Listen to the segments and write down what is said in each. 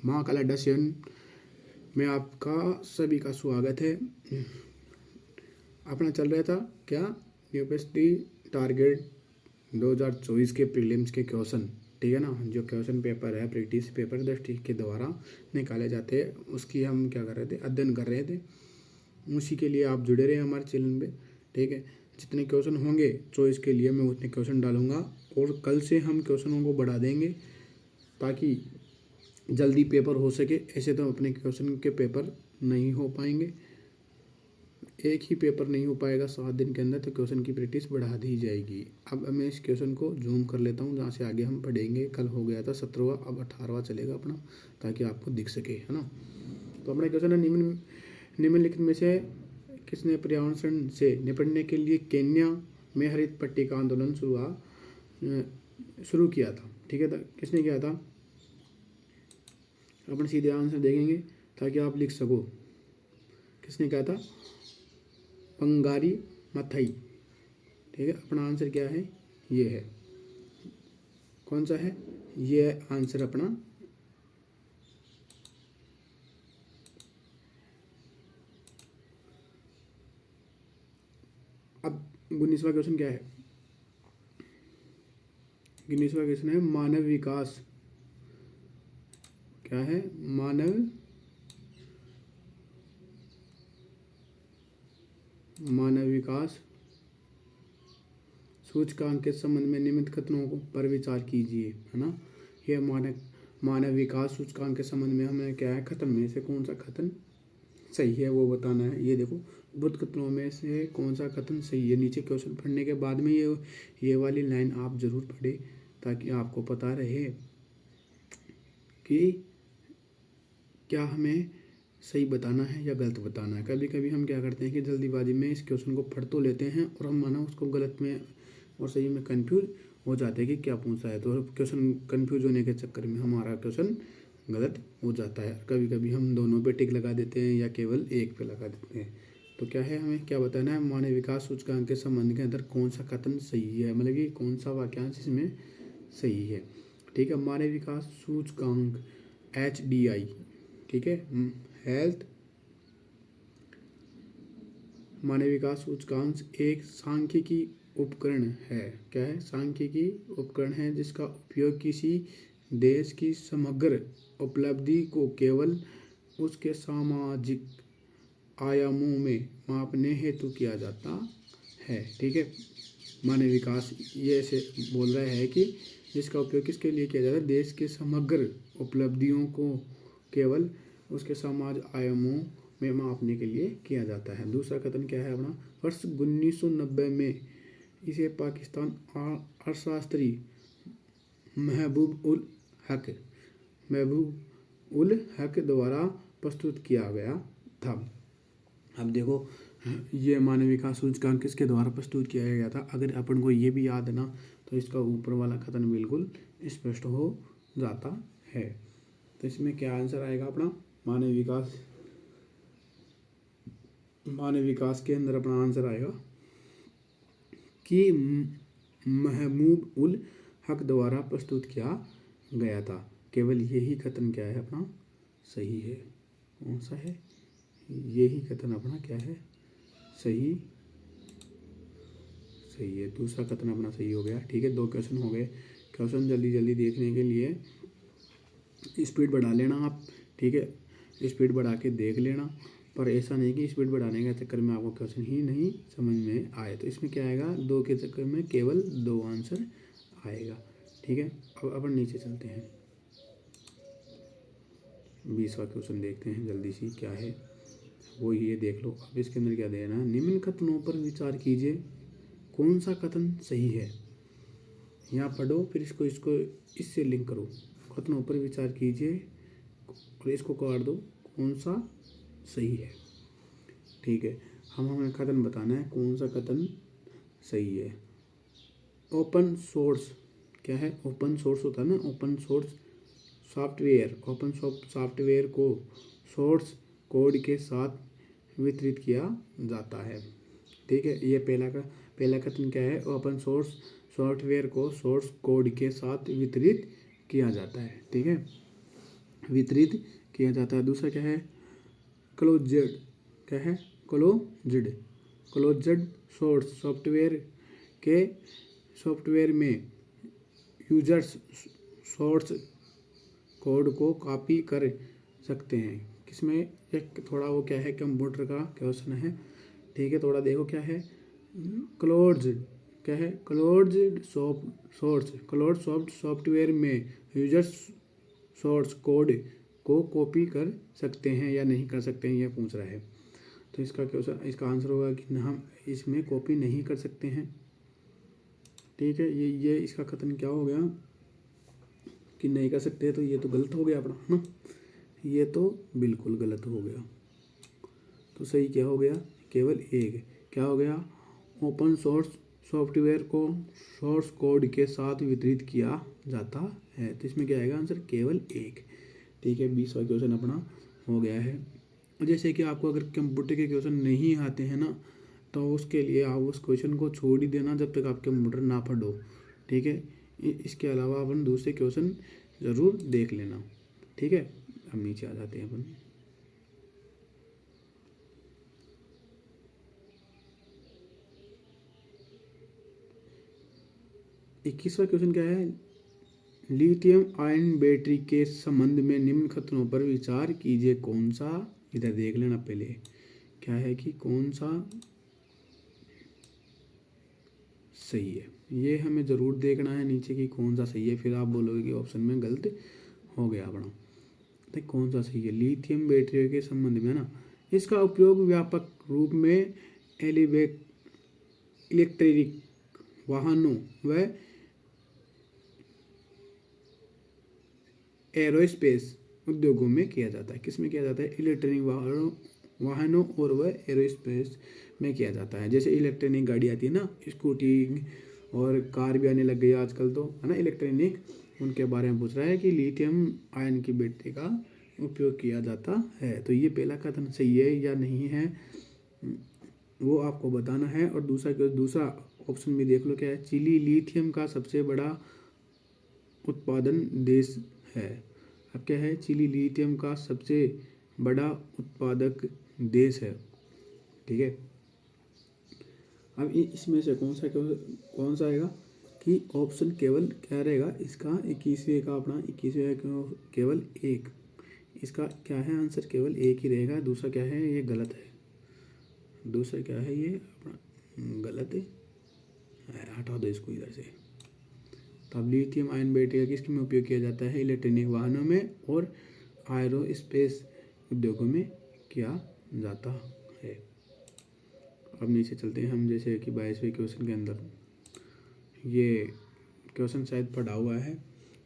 महाकाल अड्डा 7 में आपका सभी का स्वागत है। अपना चल रहा था क्या, यूपीएससी टारगेट 2024 के प्रीलिम्स के क्वेश्चन, ठीक है ना। जो क्वेश्चन पेपर है प्रैक्टिस पेपर दृष्टि के द्वारा निकाले जाते हैं, उसकी हम क्या कर रहे थे, अध्ययन कर रहे थे। उसी के लिए आप जुड़े रहे हमारे चैनल पे, ठीक है। जितने क्वेश्चन होंगे चॉइस के लिए मैं उतने क्वेश्चन डालूंगा, और कल से हम क्वेश्चनों को बढ़ा देंगे ताकि जल्दी पेपर हो सके। ऐसे तो अपने क्वेश्चन के पेपर नहीं हो पाएंगे, एक ही पेपर नहीं हो पाएगा 7 दिन के अंदर, तो क्वेश्चन की प्रैक्टिस बढ़ा दी जाएगी। अब मैं इस क्वेश्चन को जूम कर लेता हूँ जहाँ से आगे हम पढ़ेंगे। कल हो गया था 17वां, अब 18वां चलेगा अपना, ताकि आपको दिख सके, है ना। तो अपना क्वेश्चन है, निम्नलिखित में से किसने पर्यावरण से निपटने के लिए केन्या में हरित पट्टी का आंदोलन शुरू किया था, ठीक है। किसने किया था, अपन सीधे आंसर देखेंगे ताकि आप लिख सको। किसने कहा था, पंगारी मथई, ठीक है। अपना आंसर क्या है, ये है, कौन सा है, ये आंसर अपना। अब 19वां क्वेश्चन क्या है, 19वां क्वेश्चन है मानव विकास, क्या है, मानव विकास सूचकांक के संबंध में निम्नलिखित कथनों पर विचार कीजिए, है ना। यह मानव विकास सूचकांक के संबंध में हमें क्या है, कथन में से कौन सा कथन सही है वो बताना है। ये देखो, बुद्ध कथनों में से कौन सा कथन सही है। नीचे क्वेश्चन पढ़ने के बाद में ये वाली लाइन आप जरूर पढ़े, ताकि आपको पता रहे कि क्या हमें सही बताना है या गलत बताना है। कभी कभी हम क्या करते हैं कि जल्दीबाजी में इस क्वेश्चन को पढ़ तो लेते हैं और हम माना उसको गलत में और सही में कंफ्यूज हो जाते हैं कि क्या पूछा है। तो क्वेश्चन कंफ्यूज होने के चक्कर में हमारा क्वेश्चन गलत हो जाता है। कभी कभी हम दोनों पे टिक लगा देते हैं या केवल एक पे लगा देते हैं। तो क्या है, हमें क्या बताना है, मानव विकास सूचकांक के संबंध के अंदर कौन सा कथन सही है, मतलब कि कौन सा वाक्यांश इसमें सही है, ठीक है। मानव विकास सूचकांक HDI, ठीक है, हेल्थ मानव विकास सूचकांक एक सांख्यिकी उपकरण है। क्या है, सांख्यिकी उपकरण है जिसका उपयोग किसी देश की समग्र उपलब्धि को केवल उसके सामाजिक आयामों में मापने हेतु किया जाता है, ठीक है। मानव विकास ये ऐसे बोल रहा है कि जिसका उपयोग किसके लिए किया जाता है, देश के समग्र उपलब्धियों को केवल उसके समाज आयामों में मापने के लिए किया जाता है। दूसरा कथन क्या है अपना, वर्ष 1990 में इसे पाकिस्तान अर्थशास्त्री महबूब उल हक द्वारा प्रस्तुत किया गया था। अब देखो, ये मानव विकास सूचकांक किसके द्वारा प्रस्तुत किया गया था। अगर अपन को ये भी याद है ना, तो इसका ऊपर वाला कथन बिल्कुल स्पष्ट हो जाता है। तो इसमें क्या आंसर आएगा अपना, मानव विकास के अंदर अपना आंसर आएगा कि महबूब उल हक द्वारा प्रस्तुत किया गया था। केवल यही कथन क्या है अपना सही है। कौन सा है, यही कथन अपना क्या है, सही है। दूसरा कथन अपना सही हो गया, ठीक है। 2 क्वेश्चन हो गए। क्वेश्चन जल्दी जल्दी देखने के लिए स्पीड बढ़ा लेना आप, ठीक है। स्पीड बढ़ा के देख लेना, पर ऐसा नहीं कि स्पीड बढ़ाने के चक्कर में आपको क्वेश्चन ही नहीं समझ में आए। तो इसमें क्या आएगा, 2 के चक्कर में केवल 2 आंसर आएगा, ठीक है। अब अपन नीचे चलते हैं, 20वां क्वेश्चन देखते हैं जल्दी सी, क्या है वो ये देख लो। अब इसके अंदर क्या देना है, निम्न कथनों पर विचार कीजिए, कौन सा कथन सही है। यहाँ पढ़ो, फिर इसको इससे लिंक करो। कथनों पर विचार कीजिए और इसको काट दो, कौन सा सही है, ठीक है। हमें कथन बताना है कौन सा कथन सही है। ओपन सोर्स, क्या है, ओपन सोर्स होता है ना, open source software, open software को सोर्स कोड के साथ वितरित किया जाता है, ठीक है। ये पहला कथन क्या है, ओपन सोर्स सॉफ्टवेयर को सोर्स कोड के साथ वितरित किया जाता है, ठीक है। वितरित किया जाता है। दूसरा क्या है, क्लोज्ड, क्या है, क्लोज्ड सोर्स सॉफ्टवेयर में यूजर्स सोर्स कोड को कॉपी कर सकते हैं। किसमें, एक थोड़ा वो क्या है, कंप्यूटर का क्वेश्चन है, ठीक है, थोड़ा देखो क्या है, क्लोज्ड, क्या है, क्लोज्ड सॉफ्टवेयर में यूजर्स सोर्स कोड को कॉपी कर सकते हैं या नहीं कर सकते हैं, ये पूछ रहा है। तो इसका क्वेश्चन, इसका आंसर होगा कि हम इसमें कॉपी नहीं कर सकते हैं, ठीक है। ये इसका कथन क्या हो गया कि नहीं कर सकते, तो ये तो गलत हो गया अपना, है ना, ये तो बिल्कुल गलत हो गया। तो सही क्या हो गया, केवल एक, क्या हो गया, ओपन सोर्स सॉफ्टवेयर को सोर्स कोड के साथ वितरित किया जाता है। तो इसमें क्या आएगा आंसर, केवल एक, ठीक है। 20वां क्वेश्चन अपना हो गया है। जैसे कि आपको अगर कंप्यूटर के क्वेश्चन नहीं आते हैं ना, तो उसके लिए आप उस क्वेश्चन को छोड़ ही देना जब तक आप कंप्यूटर ना पढ़ो, ठीक है। इसके अलावा अपन दूसरे क्वेश्चन ज़रूर देख लेना, ठीक है। हम नीचे आ जाते हैं अपन। इक्कीसवां क्वेश्चन क्या है, लिथियम आयन बैटरी के संबंध में निम्न कथनों पर विचार कीजिए। कौन सा, इधर देख लेना पहले, क्या है कि कौन सा सही है, ये हमें ज़रूर देखना है नीचे कि कौन सा सही है, फिर आप बोलोगे कि ऑप्शन में गलत हो गया अपना। तो कौन सा सही है, लिथियम बैटरी के संबंध में ना, इसका उपयोग व्यापक रूप में इलेक्ट्रिक वाहनों व एरोस्पेस उद्योगों में किया जाता है। किस में किया जाता है, इलेक्ट्रॉनिक वाहनों और वह एरोस्पेस में किया जाता है। जैसे इलेक्ट्रॉनिक गाड़ी आती है ना, स्कूटी और कार भी आने लग गई आजकल, तो है ना इलेक्ट्रॉनिक, उनके बारे में पूछ रहा है कि लिथियम आयन की बैटरी का उपयोग किया जाता है। तो ये पहला कथन सही है या नहीं है, वो आपको बताना है। और दूसरा ऑप्शन में देख लो क्या है, चिली लिथियम का सबसे बड़ा उत्पादन देश है। अब क्या है, चिली लिथियम का सबसे बड़ा उत्पादक देश है, ठीक है। अब इसमें से कौन सा आएगा कि ऑप्शन केवल क्या रहेगा इसका, 21वें का अपना 21वें केवल एक, इसका क्या है आंसर, केवल एक ही रहेगा। दूसरा क्या है, ये गलत है, दूसरा क्या है, ये अपना गलत है, हटा दो इसको इधर से। तब लिथियम आयन बैटरी का किसके में उपयोग किया जाता है, इलेक्ट्रॉनिक वाहनों में और एरोस्पेस उद्योगों में किया जाता है। अब नीचे चलते हैं हम, जैसे कि 22वें क्वेश्चन के अंदर, ये क्वेश्चन शायद पढ़ा हुआ है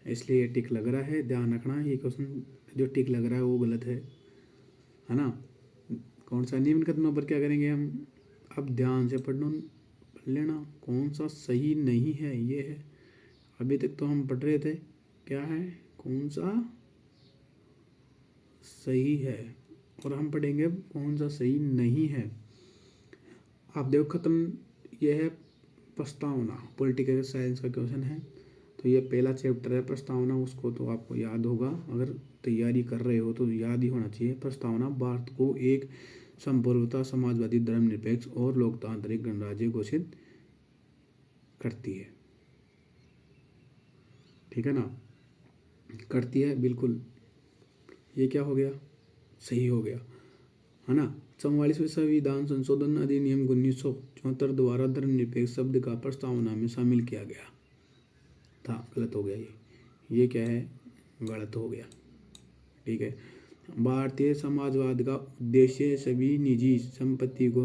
इसलिए ये टिक लग रहा है, ध्यान रखना, ये क्वेश्चन जो टिक लग रहा है वो गलत है ना। कौन सा, निम्न कथनों पर क्या करेंगे हम, अब ध्यान से पढ़ लेना, कौन सा सही नहीं है, ये है। अभी तक तो हम पढ़ रहे थे, क्या है, कौन सा सही है, और हम पढ़ेंगे कौन सा सही नहीं है। आप देखो खत्म, ये है प्रस्तावना, पॉलिटिकल साइंस का क्वेश्चन है। तो ये पहला चैप्टर है प्रस्तावना, उसको तो आपको याद होगा, अगर तैयारी कर रहे हो तो याद ही होना चाहिए। प्रस्तावना भारत को एक संप्रभुता, समाजवादी, धर्मनिरपेक्ष और लोकतांत्रिक गणराज्य घोषित करती है, ठीक है ना, करती है बिल्कुल। ये क्या हो गया, सही हो गया, है ना। 44वें संविधान संशोधन अधिनियम 1974 द्वारा धर्मनिरपेक्ष शब्द का प्रस्तावना में शामिल किया गया था, गलत हो गया ये क्या है, गलत हो गया, ठीक है। भारतीय समाजवाद का उद्देश्य सभी निजी संपत्ति को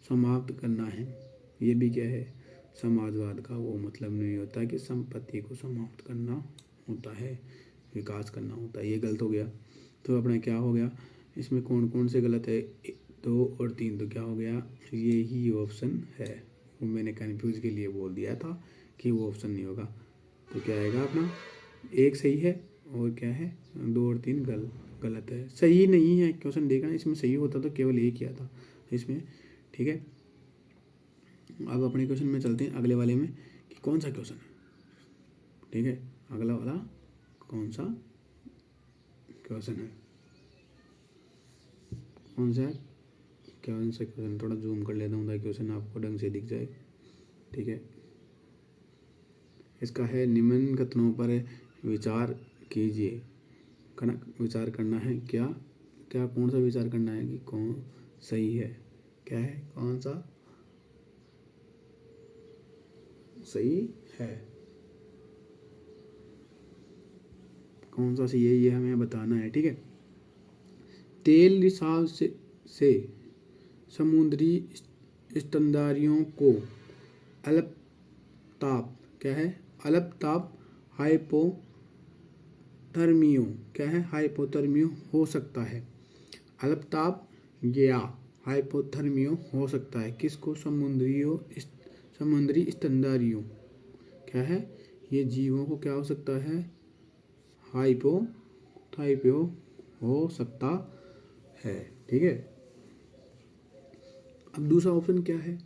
समाप्त करना है, ये भी क्या है, समाजवाद का वो मतलब नहीं होता कि संपत्ति को समाप्त करना होता है, विकास करना होता है, ये गलत हो गया। तो अपना क्या हो गया, इसमें कौन कौन से गलत है, 2 और 3, तो क्या हो गया, ये ही ऑप्शन है। वो मैंने कन्फ्यूज के लिए बोल दिया था कि वो ऑप्शन नहीं होगा। तो क्या आएगा अपना, एक सही है और क्या है, 2 और 3 गलत है, सही नहीं है। क्वेश्चन देखना, इसमें सही होता तो केवल एक ही आता इसमें, ठीक है। अब अपने क्वेश्चन में चलते हैं अगले वाले में कि कौन सा क्वेश्चन है, ठीक है। अगला वाला कौन सा क्वेश्चन है। कौन सा है? कौन सा क्वेश्चन? थोड़ा जूम कर लेता हूँ ताकि क्वेश्चन आपको ढंग से दिख जाए। ठीक है, इसका है निम्न कथनों पर विचार कीजिए। विचार करना है क्या? क्या कौन सा विचार करना है कि कौन सही है? क्या है? कौन सा सही है, कौन सा सही है, ये हमें बताना है। ठीक है, तेल रिसाव से समुद्री स्तनधारियों को अल्पताप क्या है? अल्पताप हाइपोथर्मियो क्या है? हाइपोथर्मियो हो सकता है। अल्पताप या हाइपोथर्मियो हो सकता है किसको? समुद्री स्तनधारियों क्या है? ये जीवों को क्या हो सकता है? हाइपो हो सकता है। ठीक है, अब दूसरा ऑप्शन क्या है?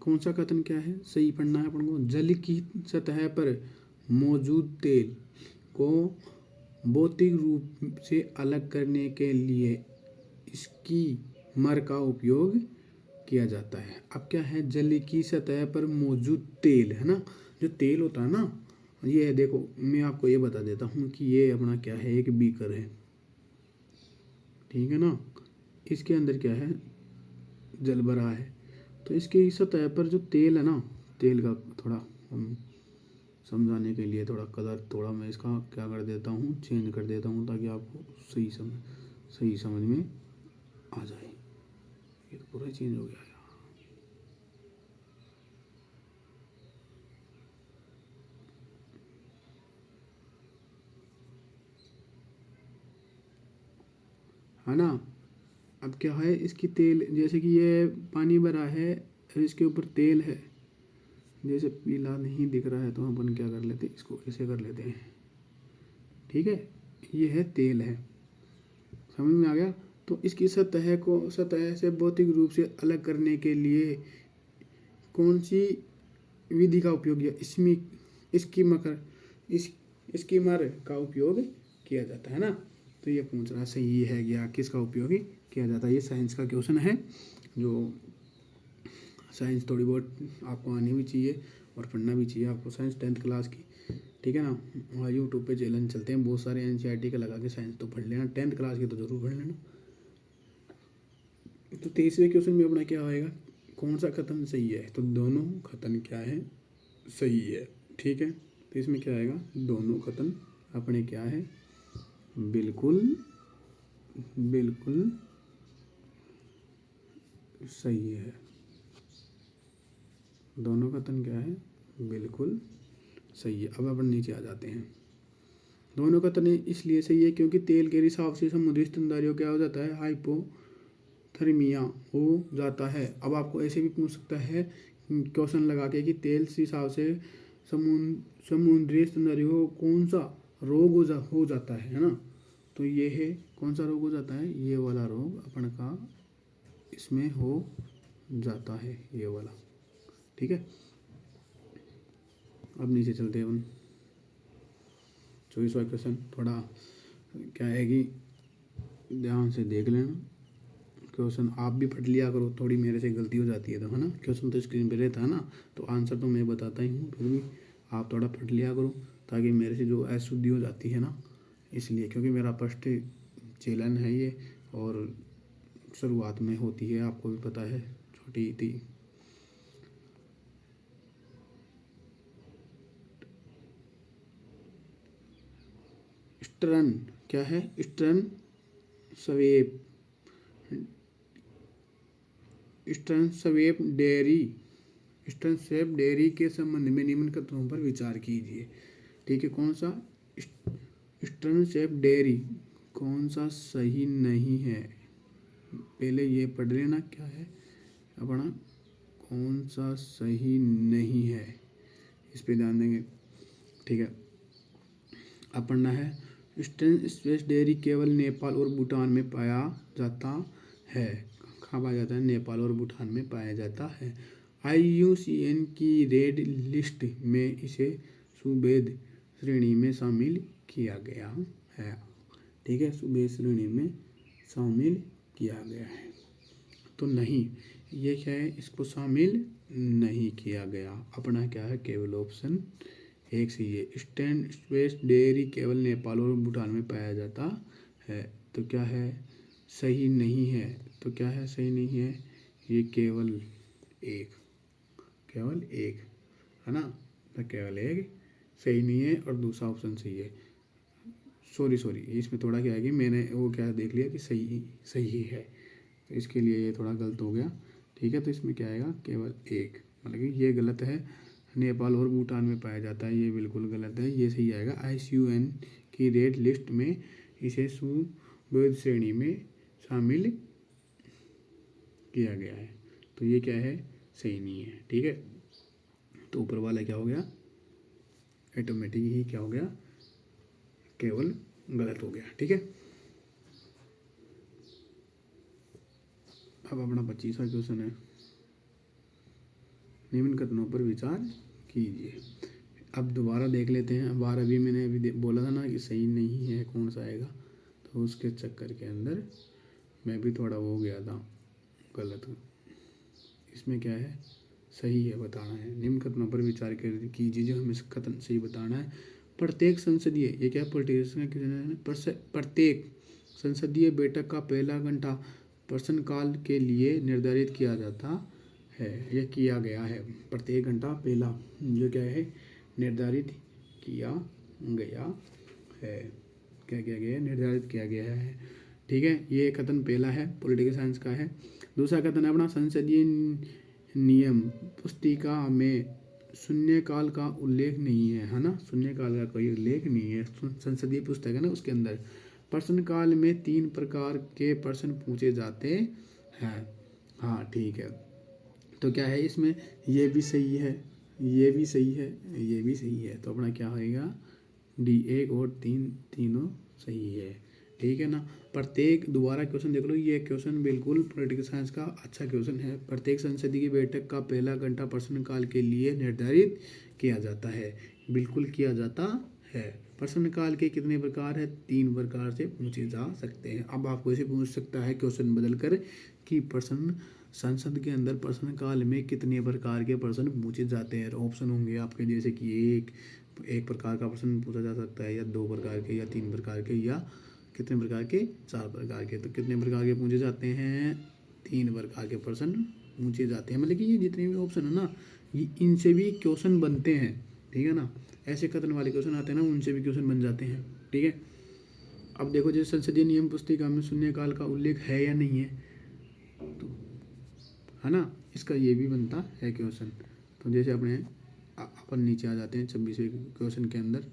कौन सा कथन क्या है? सही पढ़ना है अपन को। जल की सतह पर मौजूद तेल को भौतिक रूप से अलग करने के लिए इसकी मर का उपयोग किया जाता है। अब क्या है? जल की सतह पर मौजूद तेल है ना, जो तेल होता है ना, ये है। देखो मैं आपको ये बता देता हूँ कि ये अपना क्या है? एक बीकर है। ठीक है ना, इसके अंदर क्या है? जल भरा है। तो इसकी सतह पर जो तेल है ना, तेल का थोड़ा हम समझाने के लिए थोड़ा कलर थोड़ा मैं इसका क्या कर देता हूँ, चेंज कर देता हूँ ताकि आपको सही समझ में आ जाए। ये तो पूरा चेंज हो गया यार। है ना, अब क्या है? इसकी तेल, जैसे कि ये पानी भरा है और इसके ऊपर तेल है। जैसे पीला नहीं दिख रहा है तो अपन क्या कर लेते हैं? इसको ऐसे कर लेते हैं। ठीक है, ये है तेल है। समझ में आ गया? तो इसकी सतह से भौतिक रूप से अलग करने के लिए कौन सी विधि का उपयोग किया? इसमें इसकी मकर इस इसकी मर का उपयोग किया जाता है ना। तो ये पूछ रहा सही है या किसका उपयोग किया जाता है? ये साइंस का क्वेश्चन है, जो साइंस थोड़ी बहुत आपको आनी भी चाहिए और पढ़ना भी चाहिए आपको। साइंस 10th क्लास की। ठीक है ना, वहाँ यूट्यूब पे चैलेंज चलते हैं बहुत सारे NCERT के लगा के, साइंस तो पढ़ लेना, 10th क्लास की तो जरूर पढ़ लेना। तो 23वें क्वेश्चन में अपना क्या आएगा? कौन सा कथन सही है? तो दोनों कथन क्या है? सही है। ठीक है, तो इसमें क्या आएगा? दोनों कथन अपने क्या है? बिल्कुल बिल्कुल सही है। दोनों कथन क्या है? बिल्कुल सही है। अब अपन नीचे आ जाते हैं। दोनों कथन इसलिए सही है क्योंकि तेल के रिसाव से समुद्री स्तनधारियों क्या हो जाता है? हाइपोथर्मिया हो जाता है। अब आपको ऐसे भी पूछ सकता है क्वेश्चन लगा के कि तेल के रिसाव से समुद्री स्तनधारियों को कौन सा रोग हो जाता है ना। तो ये है, कौन सा रोग हो जाता है? ये वाला रोग अपन का इसमें हो जाता है, ये वाला। ठीक है, अब नीचे चलते हैं अपन। 24वां क्वेश्चन थोड़ा क्या है कि ध्यान से देख लेना क्वेश्चन, आप भी पढ़ लिया करो। थोड़ी मेरे से गलती हो जाती है तो, है ना। क्वेश्चन तो स्क्रीन पे रहता है ना, तो आंसर तो मैं बताता ही हूँ, फिर भी आप थोड़ा पढ़ लिया करो ताकि मेरे से जो अशुद्धि हो जाती है ना, इसलिए, क्योंकि मेरा फर्स्ट चैलेंज है ये और शुरुआत में होती है, आपको भी पता है, छोटी थी। स्टर्न क्या है? स्टर्न स्वेप स्टर्न स्वेप डेयरी के संबंध में निम्न कथनों पर विचार कीजिए। ठीक है, कौन सा? स्टर्न स्वेप डेयरी कौन सा सही नहीं है? पहले ये पढ़ लेना क्या है अपना, कौन सा सही नहीं है, इस पे ध्यान देंगे। ठीक है, अब पढ़ना है स्टर्न स्वेप डेयरी केवल नेपाल और भूटान में पाया जाता है। कहाँ पाया जाता है? नेपाल और भूटान में पाया जाता है। IUCN की रेड लिस्ट में इसे सुभेद श्रेणी में शामिल किया गया है। ठीक है, वे श्रेणी में शामिल किया गया है। तो नहीं, ये क्या है, इसको शामिल नहीं किया गया। अपना क्या है, केवल ऑप्शन एक सही है। स्टैंड स्पेस डेयरी केवल नेपाल और भूटान में पाया जाता है। तो क्या है, सही नहीं है। तो क्या है, सही नहीं है, ये केवल एक है ना, तो केवल एक सही नहीं है और दूसरा ऑप्शन सही है। सॉरी, इसमें थोड़ा क्या है कि मैंने वो क्या देख लिया कि सही है, तो इसके लिए ये थोड़ा गलत हो गया। ठीक है, तो इसमें क्या आएगा, केवल एक, मतलब कि ये गलत है। नेपाल और भूटान में पाया जाता है, ये बिल्कुल गलत है, ये सही आएगा। IUCN की रेड लिस्ट में इसे सुवैध श्रेणी में शामिल किया गया है। तो ये क्या है, सही नहीं है। ठीक है, तो ऊपर वाला क्या हो गया, ऑटोमेटिक ही क्या हो गया, केवल गलत हो गया। ठीक है, अब अपना 25वां क्वेश्चन है, निम्न कथनों पर विचार कीजिए। अब दोबारा देख लेते हैं। बार अभी मैंने अभी बोला था ना कि सही नहीं है, कौन सा आएगा, तो उसके चक्कर के अंदर मैं भी थोड़ा वो हो गया था गलत। इसमें क्या है, सही है बताना है। निम्न कथनों पर विचार कीजिए, जो हमें कथन सही बताना है। प्रत्येक संसदीय, ये क्या प्रत्येक संसदीय बैठक का पहला घंटा प्रश्नकाल के लिए निर्धारित किया जाता है। यह किया गया है, प्रत्येक घंटा पहला जो क्या है, निर्धारित किया गया है। क्या किया गया है, निर्धारित किया गया है। ठीक है, ये कथन पहला है, पॉलिटिकल साइंस का है। दूसरा कथन है अपना, संसदीय नियम पुस्तिका में शून्यकाल का उल्लेख नहीं है ना, शून्यकाल का कोई उल्लेख नहीं है। संसदीय पुस्तक है ना, उसके अंदर प्रश्नकाल में 3 प्रकार के प्रश्न पूछे जाते हैं। हाँ ठीक है, तो क्या है इसमें, ये भी सही है, ये भी सही है, ये भी सही है। तो अपना क्या होएगा, D 1 और 3 तीनों सही है। ठीक है ना। प्रत्येक, दोबारा क्वेश्चन देख लो, ये क्वेश्चन बिल्कुल पॉलिटिकल साइंस का अच्छा क्वेश्चन है। प्रत्येक संसदीय की बैठक का पहला घंटा प्रश्नकाल के लिए निर्धारित किया जाता है, बिल्कुल किया जाता है। प्रश्नकाल के कितने प्रकार है, 3 प्रकार से पूछे जा सकते हैं। अब आपको ऐसे पूछ सकता है क्वेश्चन बदल कर कि प्रश्न संसद के अंदर प्रश्नकाल में कितने प्रकार के प्रश्न पूछे जाते हैं। ऑप्शन होंगे आपके, जैसे कि एक प्रकार का प्रश्न पूछा जा सकता है, या 2 प्रकार के, या 3 प्रकार के, या कितने प्रकार के, 4 प्रकार के। तो कितने प्रकार के पूछे जाते हैं, 3 प्रकार के प्रश्न पूछे जाते हैं। मतलब कि ये जितने भी ऑप्शन है ना, ये इनसे भी क्वेश्चन बनते हैं। ठीक है ना, ऐसे कथन वाले क्वेश्चन आते हैं ना, उनसे भी क्वेश्चन बन जाते हैं। ठीक है, अब देखो, जैसे संसदीय नियम पुस्तिका में शून्यकाल का उल्लेख है या नहीं है, तो है ना, इसका ये भी बनता है क्वेश्चन। तो जैसे अपने अपन नीचे आ जाते हैं 26वें क्वेश्चन के अंदर,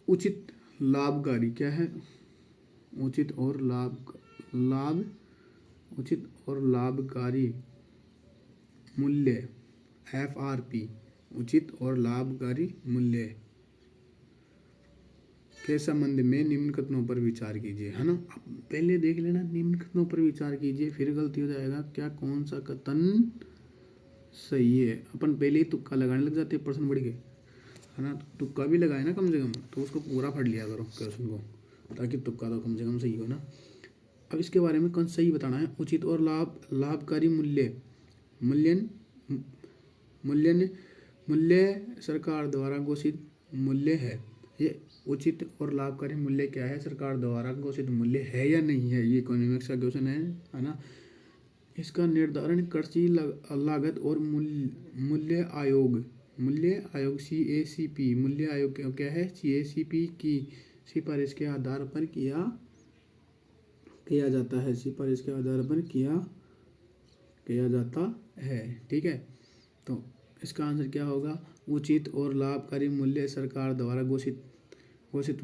उचित लाभकारी क्या है, उचित और लाभकारी मूल्य FRP, उचित और लाभकारी मूल्य के संबंध में निम्न कथनों पर विचार कीजिए। है ना, आप पहले देख लेना, निम्न कथनों पर विचार कीजिए, फिर गलती हो जाएगा। क्या, कौन सा कथन सही है। अपन पहले ही तुक्का लगाने लग जाते हैं, प्रश्न बढ़ गए, है ना। तुक्का भी लगाए ना कम से कम, तो उसको पूरा पढ़ लिया करो क्वेश्चन को, ताकि तुक्का तो कम से कम सही हो ना। अब इसके बारे में कौन सही बताना है। उचित और लाभकारी मूल्य सरकार द्वारा घोषित मूल्य है। ये उचित और लाभकारी मूल्य क्या है, सरकार द्वारा घोषित मूल्य है या नहीं है, ये इकोनॉमिक्स का क्वेश्चन है ना। इसका निर्धारण कृषि लागत और मूल्य आयोग CACP, मूल्य आयोग क्या है, CACP की सिफारिश के आधार पर किया जाता है, सिफारिश के आधार पर किया जाता है। ठीक है, तो इसका आंसर क्या होगा, उचित और लाभकारी मूल्य सरकार द्वारा घोषित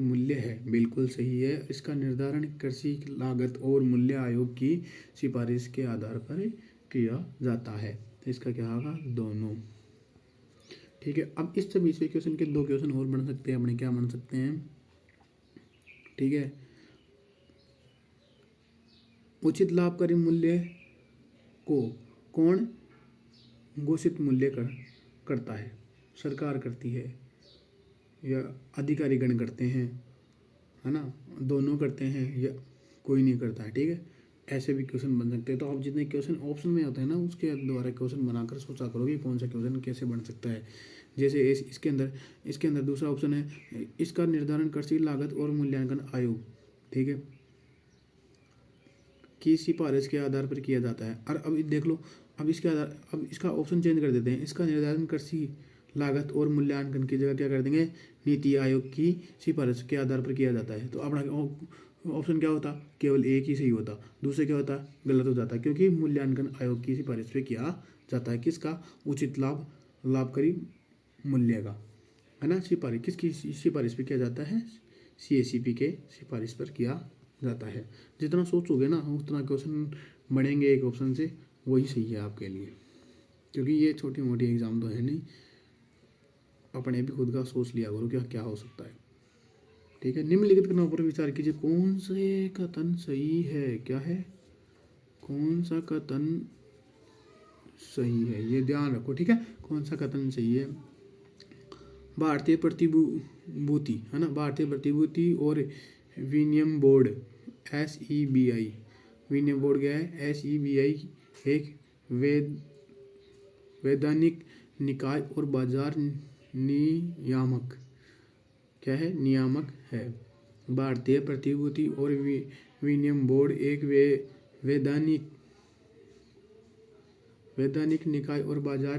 मूल्य है, बिल्कुल सही है। इसका निर्धारण कृषि लागत और मूल्य आयोग की सिफारिश के आधार पर किया जाता है। तो इसका क्या होगा, दोनों। ठीक है, अब इस 26वें क्वेश्चन के 2 क्वेश्चन और बन सकते हैं अपने, क्या बन सकते हैं। ठीक है, उचित लाभकारी मूल्य को कौन घोषित मूल्य करता है, सरकार करती है या अधिकारी गण करते हैं, है ना, दोनों करते हैं या कोई नहीं करता है, ठीक है। ऐसे भी क्वेश्चन बन सकते हैं। तो आप जितने क्वेश्चन ऑप्शन में होते हैं ना, उसके द्वारा क्वेश्चन बनाकर सोचा करो कि कौन सा क्वेश्चन कैसे बन सकता है। जैसे इसके अंदर दूसरा ऑप्शन है, इसका निर्धारण कृषि लागत और मूल्यांकन आयोग, ठीक है, की सिफारिश के आधार पर किया जाता है। और अब देख लो, अब इसका ऑप्शन चेंज कर देते हैं। इसका निर्धारण कृषि लागत और मूल्यांकन की जगह क्या कर देंगे, नीति आयोग की सिफारिश के आधार पर किया जाता है। तो अपना ऑप्शन क्या होता, केवल एक ही सही होता, दूसरे क्या होता, गलत हो जाता, क्योंकि मूल्यांकन आयोग की सिफारिश पे किया जाता है। किसका, उचित लाभकारी मूल्य का, है ना। सिफारिश किसकी सिफारिश पे किया जाता है, CACP के सिफारिश पर किया जाता है। जितना सोचोगे ना उतना क्वेश्चन बढ़ेंगे एक ऑप्शन से, वही सही है आपके लिए, क्योंकि ये छोटी मोटी एग्जाम तो है नहीं, अपने भी खुद का सोच लिया करो क्या क्या हो सकता है, ठीक है। निम्नलिखित कथनों पर विचार कीजिए, कौन से कथन सही है, क्या है, कौन सा कथन सही है, ये ध्यान रखो, ठीक है। कौन सा कथन सही है। भारतीय प्रतिभूति, है ना, भारतीय प्रतिभूति और विनिमय बोर्ड SEBI, विनिमय बोर्ड क्या है, SEBI एक वैधानिक निकाय और बाजार नियामक, क्या है, नियामक है। भारतीय प्रतिभूति और विनिमय बोर्ड एक वैधानिक निकाय और बाजार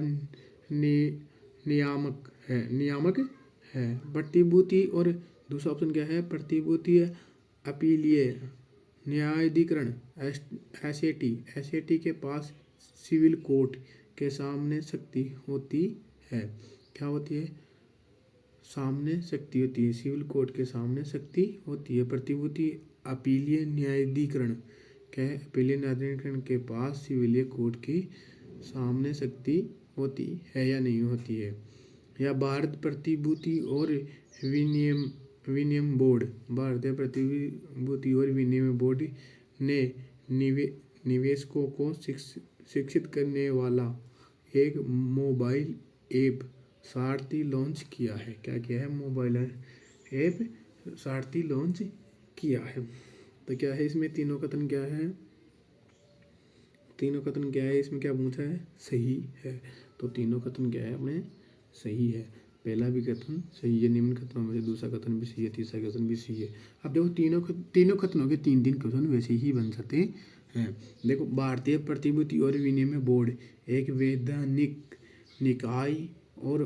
नियामक है। प्रतिभूति और दूसरा ऑप्शन क्या है, प्रतिभूति अपीलीय न्यायाधिकरण SAT के पास सिविल कोर्ट के सामने शक्ति होती है, क्या होती है, सामने शक्ति होती है, सिविल कोर्ट के सामने शक्ति होती है। प्रतिभूति अपीलीय न्यायाधिकरण, क्या है, अपीलीय न्यायाधिकरण के पास सिविल कोर्ट के सामने शक्ति होती है या नहीं होती है। या भारत प्रतिभूति और विनिमय बोर्ड, भारतीय प्रतिभूति और विनिमय बोर्ड ने निवेशकों को शिक्षित करने वाला एक मोबाइल ऐप सारथी लॉन्च किया है, क्या किया है, मोबाइल ऐप सारथी लॉन्च किया है। तो क्या है इसमें, तीनों कथन क्या है, तीनों कथन क्या है, इसमें क्या पूछा है, सही है। तो तीनों कथन क्या है अपने, सही है। पहला भी कथन सही है, निम्न कथनों में से दूसरा कथन भी सही है, तीसरा कथन भी सही है। अब देखो तीनों कथनों के 3-3 क्वेश्चन वैसे ही बन सकते हैं। देखो, भारतीय प्रतिभूति और विनिमय बोर्ड एक वैधानिक निकाय और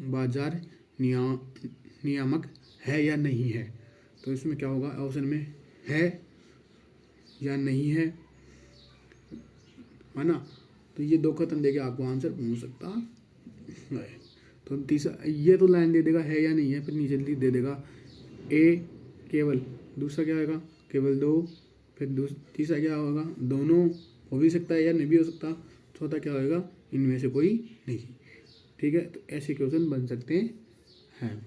बाजार नियामक है या नहीं है। तो इसमें क्या होगा, ऑप्शन में है या नहीं है ना। तो ये दो कथन देके आपको आंसर पूछ सकता है। तो तीसरा ये तो लाइन दे देगा है या नहीं है, फिर नीचे दे देगा A केवल, दूसरा क्या होगा, केवल 2, फिर तीसरा क्या होगा, दोनों हो भी सकता है या नहीं भी हो सकता, चौथा क्या होगा, इनमें से कोई नहीं, ठीक है। तो ऐसे क्वेश्चन बन सकते हैं,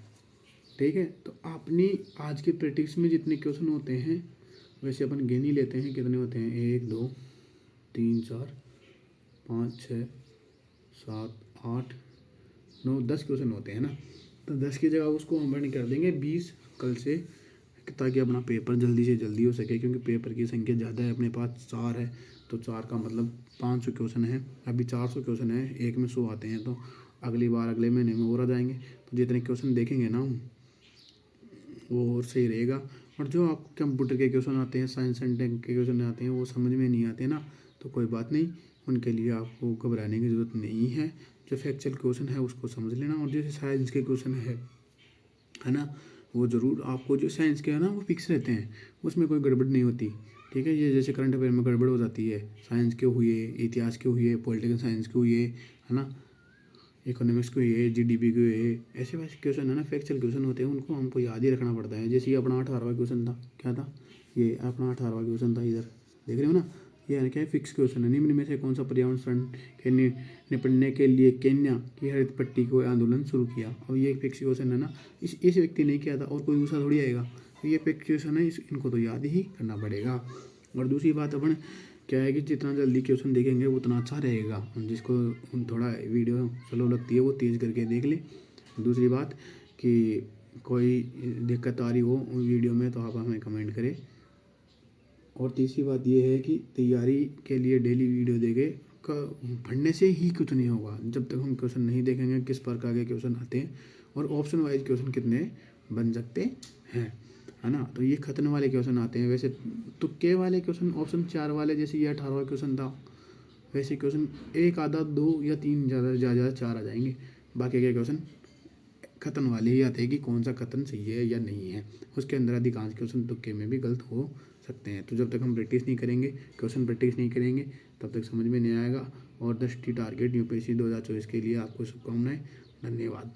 ठीक है। तो अपनी आज की प्रैक्टिस में जितने क्वेश्चन होते हैं वैसे अपन गिन ही लेते हैं, कितने होते हैं, 1 2 3 4 5 6 7 8 9 10 क्वेश्चन होते हैं ना। तो 10 की जगह उसको हम बर्न कर देंगे 20 कल से, ताकि अपना पेपर जल्दी से जल्दी हो सके, क्योंकि पेपर की संख्या ज़्यादा है, अपने पास 4 है, तो 4 का मतलब 500 क्वेश्चन है, अभी 400 क्वेश्चन है, एक में 100 आते हैं, तो अगली बार अगले महीने में और आ जाएंगे। तो जितने क्वेश्चन देखेंगे ना वो और सही रहेगा। और जो आपको कंप्यूटर के क्वेश्चन आते हैं, साइंस एंड टेक के क्वेश्चन आते हैं, वो समझ में नहीं आते ना, तो कोई बात नहीं, उनके लिए आपको घबराने की ज़रूरत नहीं है। जो फैक्चुअल क्वेश्चन है उसको समझ लेना, और जैसे साइंस के क्वेश्चन है ना, वो ज़रूर आपको, जो साइंस के है ना वो फिक्स रहते हैं, उसमें कोई गड़बड़ नहीं होती, ठीक है। ये जैसे करंट अफेयर में गड़बड़ हो जाती है, साइंस के हुए, इतिहास के हुए, पॉलिटिकल साइंस के हुए, है ना, इकोनॉमिक्स के हुए, GDP के हुए, ऐसे वैसे क्वेश्चन है ना, फैक्चुअल क्वेश्चन होते हैं, उनको हमको याद ही रखना पड़ता है। जैसे ये अपना 18वां क्वेश्चन था, क्या था, ये अपना 18वां क्वेश्चन था, इधर देख रहे हो ना, ये क्या है, फिक्स क्वेश्चन है। निम्न में से कौन सा पर्यावरण संरक्षण के निपटने के लिए केन्या की हरित पट्टी को आंदोलन शुरू किया। अब ये फिक्स क्वेश्चन है ना, इस व्यक्ति ने किया था और कोई दूसरा थोड़ी आएगा, तो ये फिक्स क्वेश्चन है, इनको तो याद ही करना पड़ेगा। और दूसरी बात अपन क्या है कि जितना जल्दी क्वेश्चन देखेंगे उतना अच्छा रहेगा, जिसको थोड़ा वीडियो स्लो लगती है वो तेज़ करके देख ले। दूसरी बात कि कोई दिक्कत आ रही हो वीडियो में तो आप हमें कमेंट करें। और तीसरी बात ये है कि तैयारी के लिए डेली वीडियो देखें। पढ़ने से ही कुछ नहीं होगा जब तक हम क्वेश्चन नहीं देखेंगे किस प्रकार के क्वेश्चन आते हैं और ऑप्शन वाइज क्वेश्चन कितने बन सकते हैं, है ना। तो ये खतने वाले क्वेश्चन आते हैं। वैसे तुक्के वाले क्वेश्चन ऑप्शन 4 वाले, जैसे ये 18वां क्वेश्चन था, वैसे क्वेश्चन एक आधा 2 या 3 ज़्यादा 4 आ जाएंगे। बाकी के क्वेश्चन खतन वाले ही आते हैं कि कौन सा खतन सही है या नहीं है। उसके अंदर अधिकांश क्वेश्चन तुक्के में भी गलत हो सकते हैं। तो जब तक हम प्रैक्टिस नहीं करेंगे, क्वेश्चन प्रैक्टिस नहीं करेंगे, तब तक समझ में नहीं आएगा। और 10टी टारगेट यूपीएससी 2024 के लिए आपको शुभकामनाएं। धन्यवाद।